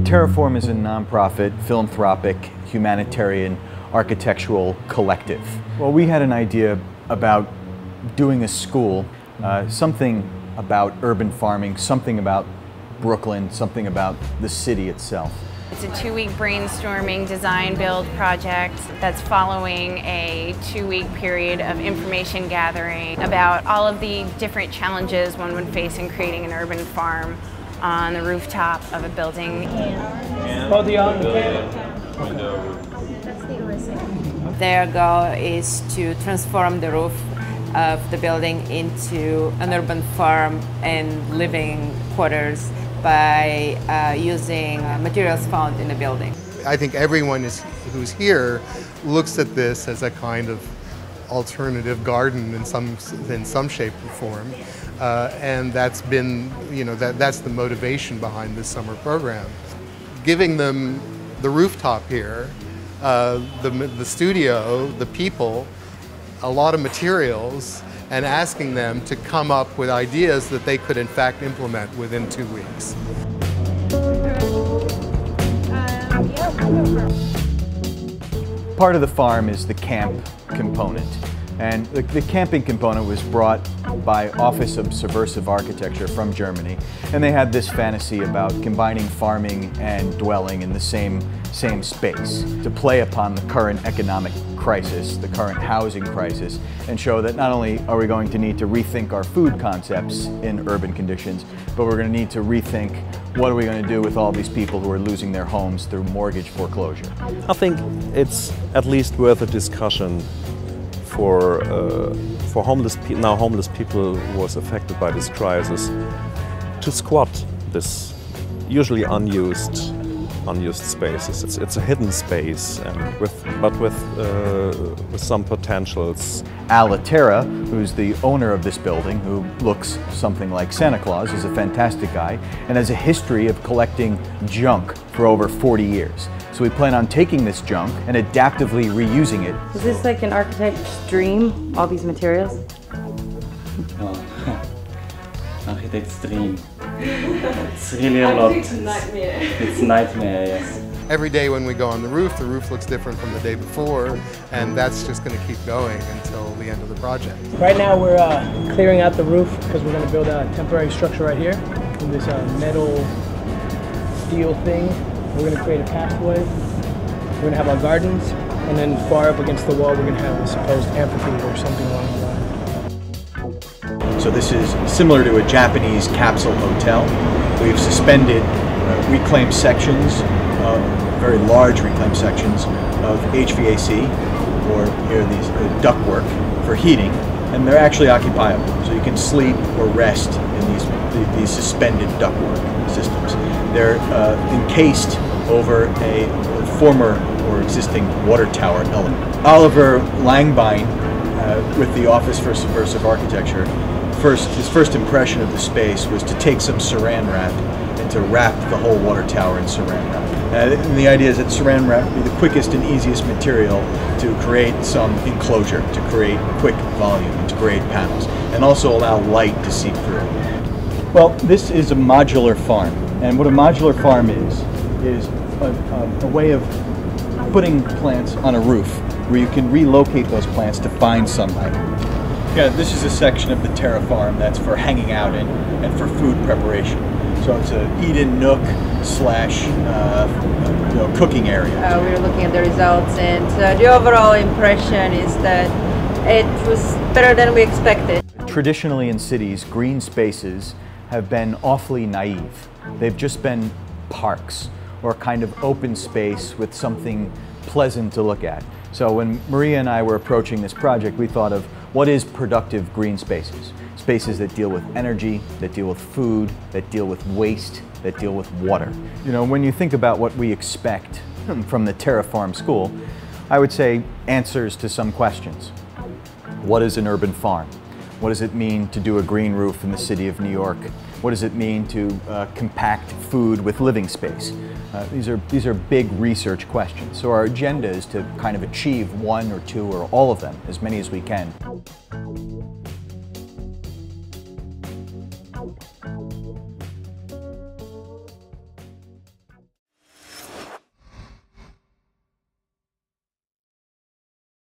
TerreFarm is a nonprofit, philanthropic, humanitarian, architectural collective. Well, we had an idea about doing a school, something about urban farming, something about Brooklyn, something about the city itself. It's a 2-week brainstorming design build project that's following a 2-week period of information gathering about all of the different challenges one would face in creating an urban farm on the rooftop of a building. Their goal is to transform the roof of the building into an urban farm and living quarters by using materials found in the building. I think everyone who's here looks at this as a kind of alternative garden in some shape or form, and that's been, that's the motivation behind this summer program. Giving them the rooftop here, the studio, the people, a lot of materials, and asking them to come up with ideas that they could in fact implement within 2 weeks. Part of the farm is the camp component. And the camping component was brought by Office of Subversive Architecture from Germany. And they had this fantasy about combining farming and dwelling in the same space to play upon the current economic crisis, the current housing crisis, and show that not only are we going to need to rethink our food concepts in urban conditions, but we're going to need to rethink what are we going to do with all these people who are losing their homes through mortgage foreclosure. I think it's at least worth a discussion for homeless people who was affected by this crisis to squat this usually unused spaces. It's a hidden space, and with some potentials. Al Terra, who's the owner of this building, who looks something like Santa Claus, is a fantastic guy and has a history of collecting junk for over 40 years. So we plan on taking this junk and adaptively reusing it. Is this like an architect's dream, all these materials? Oh, architect's dream. It's really a lot. It's nightmare. It's nightmare, yes. Every day when we go on the roof looks different from the day before, and that's just going to keep going until the end of the project. Right now we're clearing out the roof because we're going to build a temporary structure right here in this metal steel thing. We're going to create a pathway. We're going to have our gardens, and then far up against the wall we're going to have a supposed amphitheater or something along the line. So this is similar to a Japanese capsule hotel. We've suspended reclaimed sections, very large reclaimed sections of HVAC, or here these ductwork for heating, and they're actually occupiable. So you can sleep or rest in these suspended ductwork systems. They're encased over a former or existing water tower element. Oliver Langbein, with the Office for Subversive Architecture, his first impression of the space was to take some saran wrap and to wrap the whole water tower in saran wrap. And the idea is that saran wrap would be the quickest and easiest material to create some enclosure, to create quick volume, and to create panels, and also allow light to seep through. Well, this is a modular farm, and what a modular farm is a way of putting plants on a roof where you can relocate those plants to find sunlight. Yeah, this is a section of the TerreFarm that's for hanging out in and for food preparation. So it's an eat-in nook slash cooking area. We were looking at the results, and the overall impression is that it was better than we expected. Traditionally in cities, green spaces have been awfully naive. They've just been parks or kind of open space with something pleasant to look at. So when Maria and I were approaching this project, we thought of what is productive green spaces? Spaces that deal with energy, that deal with food, that deal with waste, that deal with water. You know, when you think about what we expect from the TerreFarm school, I would say answers to some questions. What is an urban farm? What does it mean to do a green roof in the city of New York? What does it mean to compact food with living space? These are big research questions. So our agenda is to kind of achieve one or two or all of them, as many as we can.